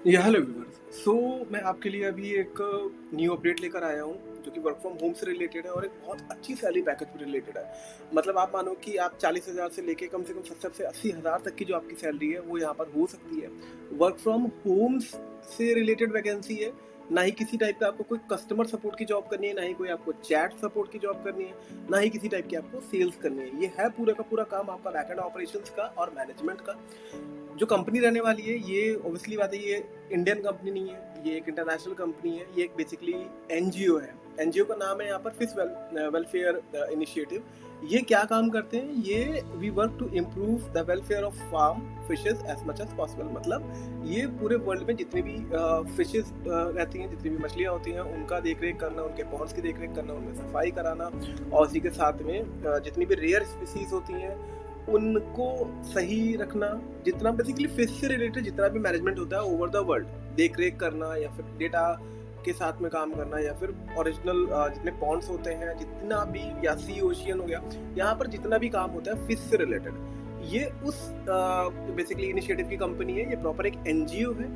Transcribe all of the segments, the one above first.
या hello viewers. सो मैं आपके लिए अभी एक न्यू अपडेट लेकर आया हूँ जो कि वर्क फ्रॉम होम से रिलेटेड है और एक बहुत अच्छी सैलरी पैकेज से रिलेटेड है। मतलब आप मानो कि आप 40,000 से लेके कम से कम 70 से 80,000 तक की जो आपकी सैलरी है वो यहाँ पर हो सकती है। वर्क फ्रॉम होम से रिलेटेड वैकेंसी है। ना ही किसी टाइप का आपको कोई कस्टमर सपोर्ट की जॉब करनी है, ना ही कोई आपको चैट सपोर्ट की जॉब करनी है, ना ही किसी टाइप की आपको सेल्स करनी है। ये है पूरा का पूरा काम आपका बैकएंड ऑपरेशंस का और मैनेजमेंट का। जो कंपनी रहने वाली है ये ऑब्वियसली बात है, ये इंडियन कंपनी नहीं है, ये एक इंटरनेशनल कंपनी है। ये एक बेसिकली एनजीओ है। एनजीओ का नाम है यहाँ पर फिश वेलफेयर इनिशिएटिव। ये क्या काम करते हैं? ये we work to improve the welfare of farm fishes as much as possible. मतलब ये पूरे वर्ल्ड में जितनी भी फिशेज रहती हैं, जितनी भी मछलियाँ होती हैं, उनका देख रेख करना, उनके पॉन्ड्स की देख रेख करना, उनमें सफाई कराना, और इसी के साथ में जितनी भी रेयर स्पीसीज होती हैं उनको सही रखना। जितना बेसिकली फिश से रिलेटेड जितना भी मैनेजमेंट होता है ओवर द वर्ल्ड, देख रेख करना या फिर डेटा के साथ में काम करना, या फिर ओरिजिनल जितने पॉन्ड्स होते हैं, जितना भी, या सी ओशियन हो गया, यहाँ पर जितना भी काम होता है फिश से रिलेटेड, ये उस बेसिकली इनिशिएटिव की कंपनी है। ये प्रॉपर एक एनजीओ है।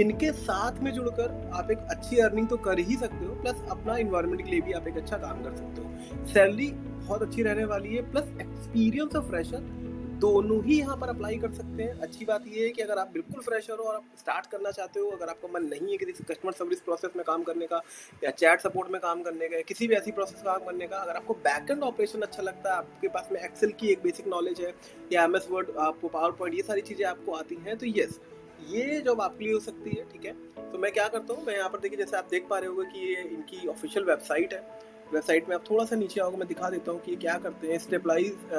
इनके साथ में जुड़कर आप एक अच्छी अर्निंग तो कर ही सकते हो, प्लस अपना इन्वायरमेंट के लिए भी आप एक अच्छा काम कर सकते हो। सैलरी बहुत अच्छी रहने वाली है, प्लस एक्सपीरियंस ऑफ फ्रेशर दोनों ही यहाँ पर अप्लाई कर सकते हैं। अच्छी बात ये है कि अगर आप बिल्कुल फ्रेशर हो और आप स्टार्ट करना चाहते हो, अगर आपका मन नहीं है कि किसी कस्टमर सर्विस प्रोसेस में काम करने का, या चैट सपोर्ट में काम करने का, या किसी भी ऐसी प्रोसेस में काम करने का, अगर आपको बैक एंड ऑपरेशन अच्छा लगता है, आपके पास में एक्सेल की एक बेसिक नॉलेज है, या एम एस वर्ड, आपको पावर पॉइंट, ये सारी चीज़ें आपको आती हैं, तो येस, ये जॉब आपके लिए हो सकती है। ठीक है, तो मैं क्या करता हूँ, मैं यहाँ पर देखिए, जैसे आप देख पा रहे होंगे कि ये इनकी ऑफिशियल वेबसाइट है। वेबसाइट में आप थोड़ा सा नीचे आओगे, मैं दिखा देता हूँ कि ये क्या करते हैं। Stabilise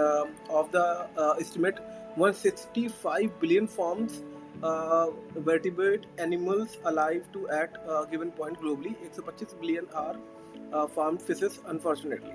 of the estimate 165 billion farms vertebrate animals alive to at given point globally। 125 billion are farm fishes unfortunately.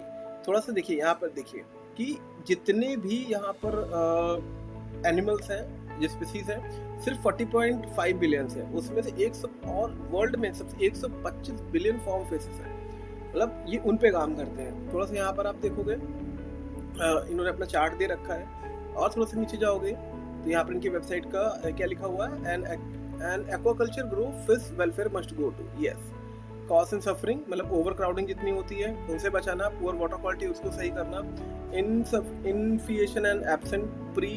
थोड़ा सा देखिए, यहाँ पर देखिए कि जितने भी यहाँ पर एनिमल्स हैं, जो स्पीसीज हैं, सिर्फ 40.5 बिलियन है। उसमें से 100, और वर्ल्ड में सबसे 125 बिलियन फॉर्म फिशेस हैं। मतलब ये उन पे काम करते हैं। थोड़ा सा यहाँ पर आप देखोगे, इन्होंने अपना चार्ट दे रखा है, और थोड़ा सा नीचे जाओगे तो यहाँ पर इनकी वेबसाइट का क्या लिखा हुआ है, an aquaculture grow fish welfare must go to. Yes, cost and suffering, मतलब ओवर क्राउडिंग जितनी होती है उनसे बचाना, पुअर वाटर क्वालिटी उसको सही करना, इनफिएशन एंड एब्सेंट प्री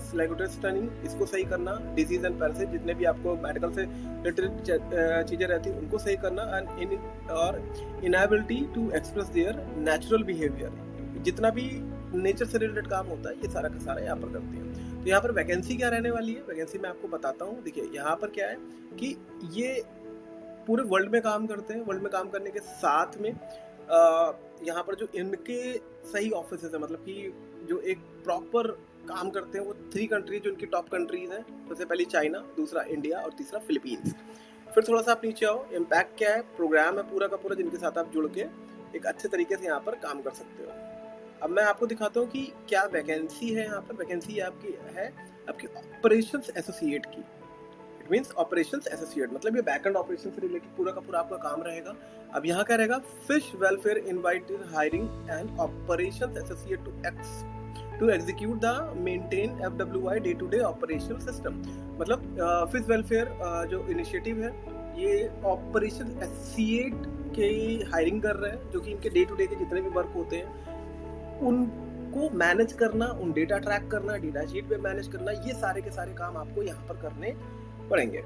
स्लैगोटेस्टनिंग इसको सही करना, डिजीज एंड पैरासाइट जितने भी आपको मेडिकल से रिलेटेड चीज़ें रहती हैं उनको सही करना, एंड और inability to express their natural behaviour. जितना भी नेचर से रिलेटेड काम होता है ये सारा का सारा यहाँ पर करते हैं। तो यहाँ पर वैकेंसी क्या रहने वाली है, वैकेंसी मैं आपको बताता हूँ। देखिए यहाँ पर क्या है कि ये पूरे वर्ल्ड में काम करते हैं। वर्ल्ड में काम करने के साथ में यहाँ पर जो इनके सही ऑफिस है, मतलब कि जो एक प्रॉपर काम करते हैं, वो 3 कंट्रीज जो इनकी टॉप कंट्रीज हैं। सबसे पहली चाइना, दूसरा इंडिया, और तीसरा फिलीपींस। फिर थोड़ा सा आप नीचे आओ, इम्पैक्ट क्या है, प्रोग्राम है पूरा का पूरा जिनके साथ आप जुड़ के एक अच्छे तरीके से यहाँ पर काम कर सकते हो। अब मैं आपको दिखाता हूँ कि क्या वैकेंसी है। यहाँ पर वैकेंसी आपकी है आपकी ऑपरेशंस एसोसिएट की। इट मीन्स ऑपरेशंस एसोसिएट, मतलब ये बैक एंड ऑपरेशन से रिलेटेड पूरा का पूरा आपका काम रहेगा। अब यहाँ क्या रहेगा, fish welfare invited hiring and operations associate to execute the maintain FWI day to day operation system. मतलब फिश वेलफेयर जो इनिशिएटिव है, ये ऑपरेशन एसोसिएट के हायरिंग कर रहे हैं, जो कि इनके डे टू डे के जितने भी वर्क होते हैं उनको मैनेज करना, उन डेटा ट्रैक करना, डेटा शीट पे मैनेज करना, ये सारे के सारे काम आपको यहाँ पर करने पड़ेंगे।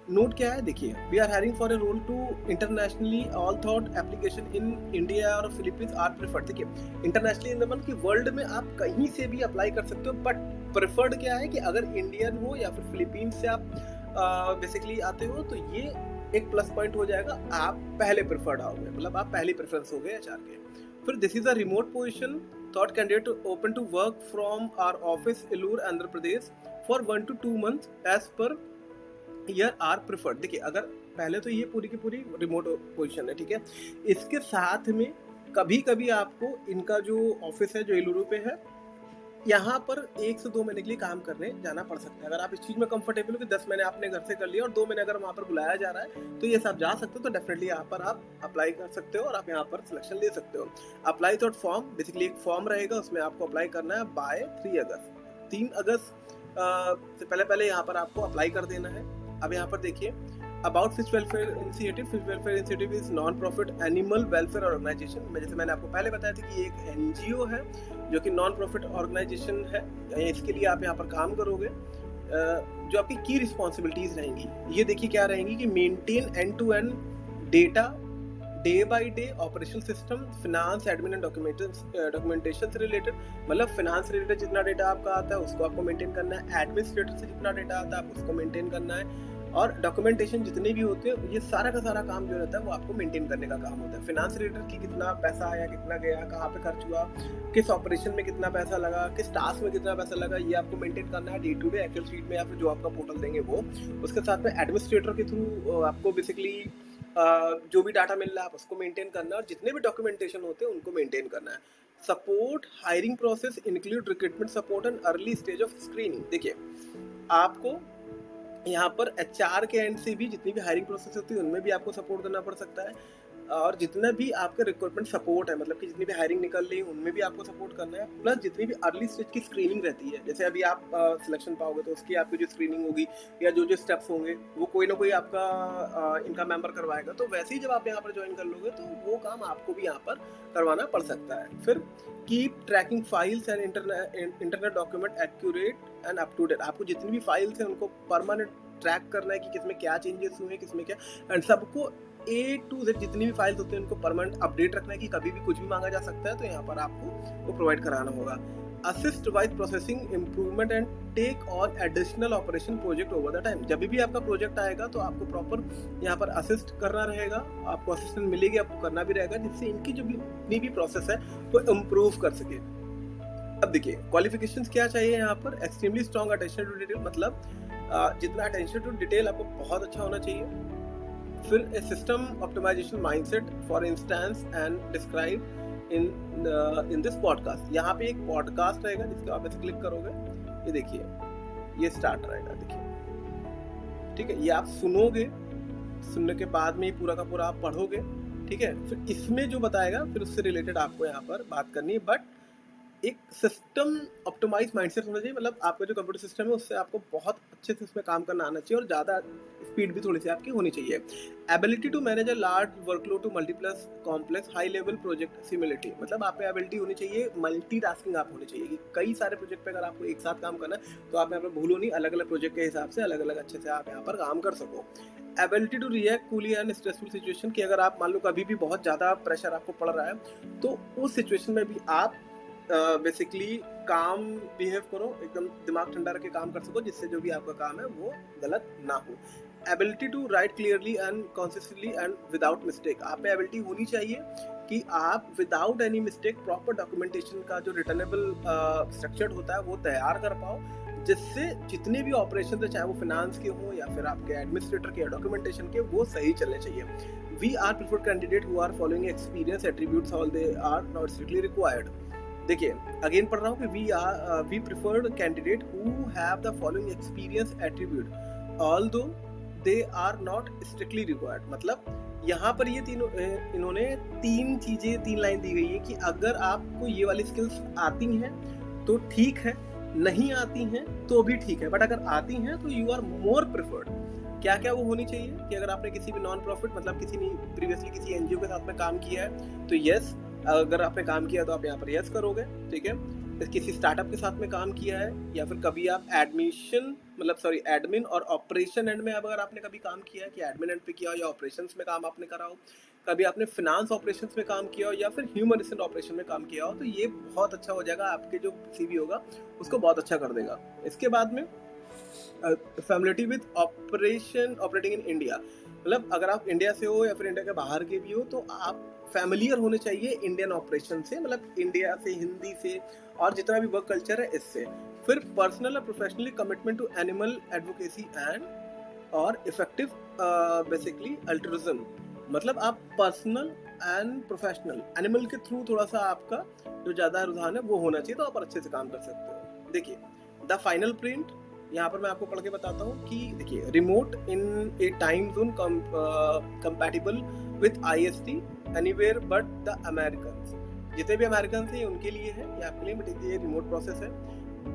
नोट क्या है, देखिए, we are hiring for a role to internationally all thought application in India और फिलीपींस आर प्रेफर्ड। देखिए, इंटरनेशनली इन द मन कि वर्ल्ड में आप कहीं से भी अप्लाई कर सकते हो, बट प्रेफर्ड क्या है कि अगर इंडियन हो या फिर फिलीपींस से आप बेसिकली आते हो तो ये एक प्लस पॉइंट हो जाएगा, आप पहले प्रेफर्ड आओगे, मतलब आप पहली प्रेफरेंस हो गए HR के। फिर this is a remote position, thought candidate open to work from our office Eluru Andhra Pradesh for 1 to 2 months as per year are preferred. देखिए, अगर पहले तो ये पूरी की पूरी रिमोट पोजीशन है, ठीक है। इसके साथ में कभी कभी आपको इनका जो ऑफिस है जो एलुरु पे है, यहाँ पर 1 से 2 महीने के लिए काम करने जाना पड़ सकता है। अगर आप इस चीज़ में कंफर्टेबल हो कि 10 महीने आपने घर से कर लिया और 2 महीने अगर वहाँ पर बुलाया जा रहा है तो ये सब जा सकते हो, तो डेफिनेटली यहाँ पर आप अप्लाई कर सकते हो और आप यहाँ पर सिलेक्शन ले सकते हो। अप्लाई थॉट फॉर्म, बेसिकली एक फॉर्म रहेगा, उसमें आपको अप्लाई करना है बाय 3 अगस्त। 3 अगस्त से पहले पहले यहाँ पर आपको अप्लाई कर देना है। अब यहाँ पर देखिए, about fish welfare initiative is non profit animal welfare organisation. जैसे मैंने आपको पहले बताया था कि ये एक एनजीओ है जो कि नॉन प्रॉफिट ऑर्गेनाइजेशन है। इसके लिए आप यहाँ पर काम करोगे। जो आपकी की रिस्पॉन्सिबिलिटीज रहेंगी, ये देखिए क्या रहेंगी कि maintain end to end data, day by day operation system, finance, admin and documentation से रिलेटेड, मतलब फिनांस रिलेटेड जितना डेटा आपका आता है उसको आपको मेंटेन करना है, एडमिनिस्ट्रेटर से जितना डेटा आता है आप उसको मेंटेन करना है, और डॉक्यूमेंटेशन जितने भी होते हैं, ये सारा का सारा काम जो रहता है वो आपको मेंटेन करने का काम होता है। फिनांस रिलेटेड की कितना पैसा आया, कितना गया, कहाँ पे खर्च हुआ, किस ऑपरेशन में कितना पैसा लगा, किस टास्क में कितना पैसा लगा, ये आपको मेंटेन करना है day to day excel sheet में या फिर जो आपका पोर्टल देंगे वो। उसके साथ में एडमिनिस्ट्रेटर के थ्रू आपको बेसिकली जो भी डाटा मिल रहा है आप उसको मेंटेन करना है, और जितने भी डॉक्यूमेंटेशन होते हैं उनको मेंटेन करना है। Support hiring process include recruitment support and early stage of screening. देखिए, आपको यहाँ पर एचआर के एंड से भी जितनी भी हायरिंग प्रोसेस होती है उनमें भी आपको सपोर्ट करना पड़ सकता है, और जितना भी आपका रिक्रूटमेंट सपोर्ट है, मतलब कि जितनी भी हायरिंग निकल रही है उनमें भी आपको सपोर्ट करना है, प्लस जितनी भी अर्ली स्टेज की स्क्रीनिंग रहती है, जैसे अभी आप सिलेक्शन पाओगे तो उसकी आपकी जो स्क्रीनिंग होगी या जो जो स्टेप्स होंगे वो कोई ना कोई आपका इनका मेंबर करवाएगा, तो वैसे ही जब आप यहाँ पर ज्वाइन कर लोगे तो वो काम आपको भी यहाँ पर करवाना पड़ सकता है। फिर keep tracking files and internet document accurate and up to date. आपको जितनी भी फाइल्स हैं उनको परमानेंट ट्रैक करना है कि किसमें क्या चेंजेस हुए, किसमें क्या, एंड सबको A to Z जितनी भी फाइल्स होती हैं उनको परमानेंट अपडेट रखना है कि कभी भी कुछ भी मांगा जा सकता है, तो यहाँ पर आपको वो प्रोवाइड कराना होगा। Assist wise processing improvement and take on additional operation project over the time. जब भी आपका प्रोजेक्ट आएगा तो आपको प्रॉपर यहाँ पर असिस्ट करना रहेगा, आपको असिस्टेंट मिलेगी, आपको करना भी रहेगा, जिससे इनकी जो भी इतनी भी प्रोसेस है वो इम्प्रूव कर सके। अब देखिए क्वालिफिकेशंस क्या चाहिए यहाँ पर, extremely strong attention to detail, मतलब जितना अटेंशन टू डिटेल आपको बहुत अच्छा होना चाहिए। फिर a system optimisation mindset for instance and describe in this podcast. यहाँ पे एक पॉडकास्ट रहेगा जिसके आप ऐसे क्लिक करोगे, ये देखिए ये स्टार्ट रहेगा, देखिए ठीक है, ये आप सुनोगे, सुनने के बाद में पूरा का पूरा आप पढ़ोगे, ठीक है। फिर इसमें जो बताएगा फिर उससे रिलेटेड आपको यहाँ पर बात करनी है, बट एक सिस्टम ऑप्टिमाइज माइंडसेट होना चाहिए, मतलब आपका जो कंप्यूटर सिस्टम है उससे आपको बहुत अच्छे से उसमें काम करना आना चाहिए और ज़्यादा स्पीड भी थोड़ी सी आपकी होनी चाहिए। Ability to manage a large workload to multiple complex high level project similarity, मतलब आप पे एबिलिटी होनी चाहिए, मल्टीटास्किंग आप होनी चाहिए कि कई सारे प्रोजेक्ट पे अगर आपको एक साथ काम करना है तो आप यहाँ पर भूलो नहीं, अलग अलग प्रोजेक्ट के हिसाब से अलग अलग अच्छे से आप यहाँ पर काम कर सको। Ability to react coolly and stressful situation, कि अगर आप मान लो कभी भी बहुत ज़्यादा प्रेशर आपको पड़ रहा है तो उस सिचुएशन में भी आप बेसिकली काम बिहेव करो, एकदम दिमाग ठंडा रख के काम कर सको, जिससे जो भी आपका काम है वो गलत ना हो। Ability to write clearly and consistently and without mistake, आप पे एबिलिटी होनी चाहिए कि आप without any mistake proper documentation का जो रिटर्नेबल स्ट्रक्चर्ड होता है वो तैयार कर पाओ, जिससे जितने भी ऑपरेशन है चाहे वो फाइनेंस के हो या फिर आपके एडमिनिस्ट्रेटर के या डॉक्यूमेंटेशन के, वो सही चलने चाहिए। We are preferred candidate who are following experience attributes all they are not strictly required. देखिए अगेन पढ़ रहा हूँ कि we preferred candidate who have the following experience attribute although they are not strictly required, मतलब यहाँ पर ये तीनों इन्होंने तीन लाइन दी गई है कि अगर आपको ये वाली स्किल्स आती हैं तो ठीक है, नहीं आती हैं तो भी ठीक है, बट अगर आती हैं तो यू आर मोर प्रिफर्ड। क्या क्या वो होनी चाहिए कि अगर आपने किसी भी नॉन प्रॉफिट, मतलब किसी ने प्रीवियसली किसी एनजीओ के साथ में काम किया है तो यस, अगर आपने काम किया तो आप यहाँ पर यस करोगे, ठीक है। किसी स्टार्टअप के साथ में काम किया है या फिर कभी आप एडमिन और ऑपरेशन एंड में अगर आपने कभी काम किया है कि एडमिन एंड पे किया हो या ऑपरेशंस में काम आपने करा हो, कभी आपने फिनांस ऑपरेशंस में काम किया हो या फिर ह्यूमन रिसोर्स ऑपरेशन में काम किया हो, तो ये बहुत अच्छा हो जाएगा, आपके जो सीवी होगा उसको बहुत अच्छा कर देगा। इसके बाद में फैमिलिटी विद ऑपरेटिंग इन इंडिया, मतलब अगर आप इंडिया से हो या फिर इंडिया के बाहर के भी हो तो आप फैमिलियर होने चाहिए इंडियन ऑपरेशन से, मतलब इंडिया से, हिंदी से और जितना भी वर्क कल्चर है इससे। फिर पर्सनल और professionally commitment to animal advocacy and और इफेक्टिव बेसिकली अल्ट्रुइज्म, मतलब आप पर्सनल एंड प्रोफेशनल एनिमल के थ्रू थोड़ा सा आपका जो ज़्यादा रुझान है वो होना चाहिए, तो आप अच्छे से काम कर सकते हो। देखिए द फाइनल प्रिंट यहाँ पर मैं आपको पढ़ के बताता हूँ कि देखिए remote in A time zone compatible with IST anywhere but the American, जितने भी अमेरिकन हैं उनके लिए है, ये आपके लिए, बट ये रिमोट प्रोसेस है।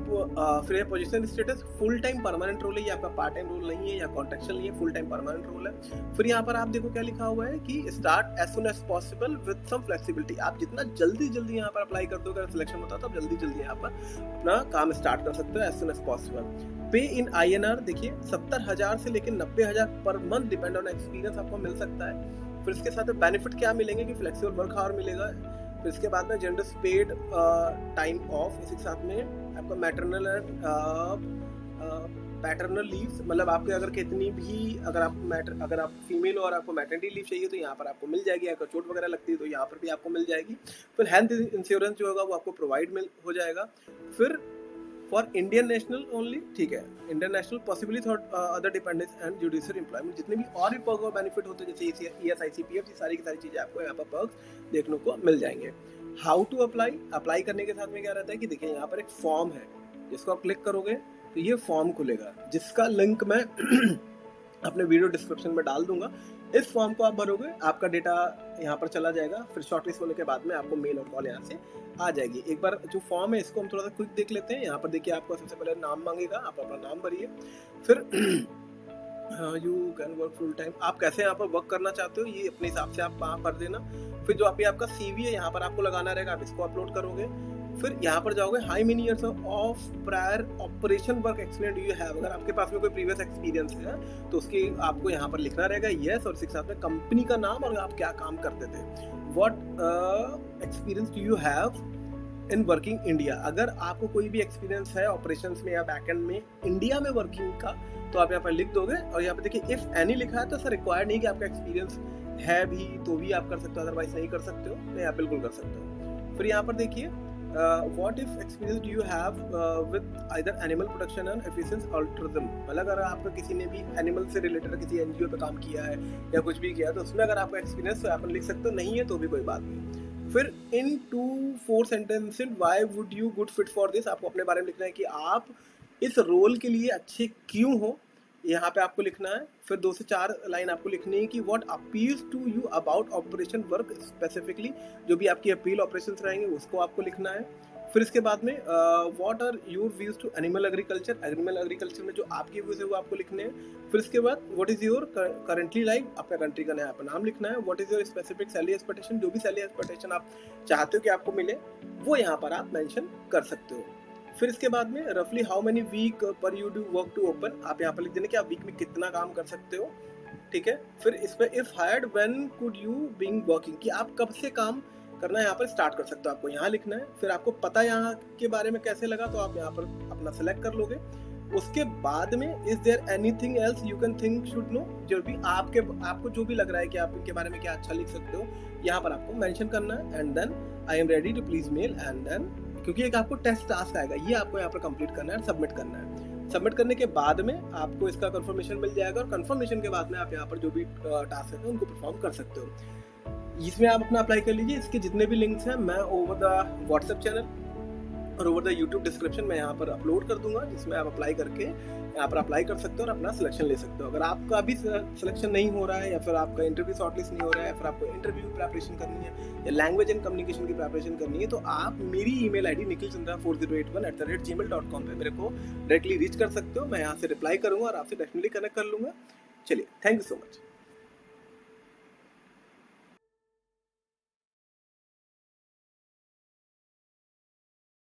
फिर है position status, full time permanent role है, ये आपका पार्ट टाइम रोल नहीं है या कॉन्ट्रेक्चुअल नहीं है, फुल टाइम परमानेंट रोल है। फिर यहाँ पर आप देखो क्या लिखा हुआ है कि start as soon as possible with some flexibility. आप जितना जल्दी जल्दी यहाँ पर अप्लाई कर दोगे, अगर सिलेक्शन होता है तो आप जल्दी जल्दी यहाँ पर अपना काम स्टार्ट कर सकते हो एज सुन एज पॉसिबल। पे इन INR देखिए 70,000 से लेकर 90,000 per month, depend on experience आपको मिल सकता है। फिर इसके साथ बेनिफिट क्या मिलेंगे कि फ्लेक्सिबल वर्क आवर मिलेगा। फिर इसके बाद में जेंडर पेड टाइम ऑफ, इसी के साथ में आपका मैटरनल एंड पैटर्नल लीव्स, मतलब आपके अगर कितनी भी अगर आप फीमेल हो और आपको मैटरनिटी लीव चाहिए तो यहाँ पर आपको मिल जाएगी। अगर चोट वगैरह लगती है तो यहाँ पर भी आपको मिल जाएगी। फिर हेल्थ इंश्योरेंस जो होगा वो आपको प्रोवाइड हो जाएगा। फिर फॉर इंडियन नेशनल ओनली, ठीक है, international possibly other dependence and judicial employment, जितने भी और भी पर्क और बेनिफिट होते हैं जैसे ESIC PF, ये सारी की सारी चीज़ें आपको यहाँ पर पर्क्स देखने को मिल जाएंगे। हाउ टू अप्लाई करने के साथ में क्या रहता है कि देखिए यहाँ पर एक फॉर्म है, जिसको आप क्लिक करोगे तो ये फॉर्म खुलेगा, जिसका लिंक मैं अपने वीडियो डिस्क्रिप्शन में डाल दूंगा। इस फॉर्म को आप भरोगे, आपका डेटा यहाँ पर चला जाएगा। फिर शॉर्टलिस्ट होने के बाद में आपको मेल और कॉल यहाँ से आ जाएगी। एक बार जो फॉर्म है इसको हम थोड़ा सा क्विक देख लेते हैं। यहाँ पर देखिए आपको सबसे पहले नाम मांगेगा, आप अपना नाम भरिए। फिर you can work full time, आप कैसे यहाँ पर वर्क करना चाहते हो ये अपने हिसाब से आप वहाँ भर देना। फिर जो आपका CV है यहाँ पर आपको लगाना रहेगा, आप इसको अपलोड करोगे। फिर यहाँ पर जाओगे, high many years of prior operation work experience do you have, अगर आपके पास में कोई प्रीवियस एक्सपीरियंस है तो उसकी आपको यहाँ पर लिखना रहेगा यस, और इसके साथ में कंपनी का नाम और आप क्या काम करते थे। What experience do you have in working India, अगर आपको कोई भी एक्सपीरियंस है ऑपरेशंस में या बैकएंड में इंडिया में वर्किंग का तो आप यहाँ पर लिख दोगे। और यहाँ पर देखिए इफ एनी लिखा है तो सर रिक्वायर्ड नहीं कि आपका एक्सपीरियंस है भी तो भी आप कर सकते हो, अदरवाइज नहीं कर सकते हो, नहीं आप बिल्कुल कर सकते हो। फिर यहाँ पर देखिए what if experience do you have with either animal production and efficient altruism, मतलब अगर आपका किसी ने भी एनिमल से रिलेटेड किसी NGO पे काम किया है या कुछ भी किया है तो उसमें अगर आपका एक्सपीरियंस है आप लिख सकते हो, नहीं है तो भी कोई बात नहीं। फिर इन 2-4 sentences why would you good fit for this, आपको अपने बारे में लिखना है कि आप इस रोल के लिए अच्छे क्यों हो, यहाँ पे आपको लिखना है। फिर 2 से 4 लाइन आपको लिखनी है कि what appeals to you about operation work specifically, जो भी आपकी अपील ऑपरेशंस रहेंगे उसको आपको लिखना है। फिर इसके बाद में what are your views to animal agriculture में जो आपके व्यूज है वो आपको लिखने हैं। फिर इसके बाद what is your currently life, अपना कंट्री का यहाँ पर नाम लिखना है। What is your specific salary expectation, जो भी सैलरी एक्सपेक्टेशन आप चाहते हो कि आपको मिले वो यहाँ पर आप मेंशन कर सकते हो। फिर इसके बाद में रफली how many week per you do work to open, आप यहाँ पर लिख देना कि आप वीक में कितना काम कर सकते हो, ठीक है। फिर इस पर if hired when could you being working, कि आप कब से काम करना यहाँ पर स्टार्ट कर सकते हो, आपको यहाँ लिखना है। फिर आपको पता यहाँ के बारे में कैसे लगा तो आप यहाँ पर अपना सेलेक्ट कर लोगे। उसके बाद में is there anything else you can think should know, जो भी आपको जो भी लग रहा है कि आप इनके बारे में क्या अच्छा लिख सकते हो यहाँ पर आपको मेंशन करना है। And then I am ready to please mail, and then क्योंकि एक आपको टेस्ट टास्क आएगा ये आपको यहाँ पर कंप्लीट करना है, सबमिट करना है। सबमिट करने के बाद में आपको इसका कंफर्मेशन मिल जाएगा और कंफर्मेशन के बाद में आप यहाँ पर जो भी टास्क है उनको परफॉर्म कर सकते हो। इसमें आप अपना अप्लाई कर लीजिए। इसके जितने भी लिंक्स हैं मैं ओवर द व्हाट्सएप चैनल और ओवर द यूट्यूब डिस्क्रिप्शन में यहाँ पर अपलोड कर दूंगा, जिसमें आप अप्लाई करके यहाँ पर अप्लाई कर सकते हो और अपना सिलेक्शन ले सकते हो। अगर आपका अभी सिलेक्शन नहीं हो रहा है या फिर आपका इंटरव्यू शॉर्टलिस्ट नहीं हो रहा है या फिर आपको इंटरव्यू प्रिपरेशन करनी है या लैंग्वेज एंड कम्युनिकेशन की प्रिपरेशन करनी है तो आप मेरी ईमेल आईडी nikhilchandra4081@gmail.com पे मेरे को डायरेक्टली रीच कर सकते हो। मैं यहाँ से रिप्लाई करूँगा और आपसे डेफिनेटली कनेक्ट कर लूँगा। चलिए, थैंक यू सो मच।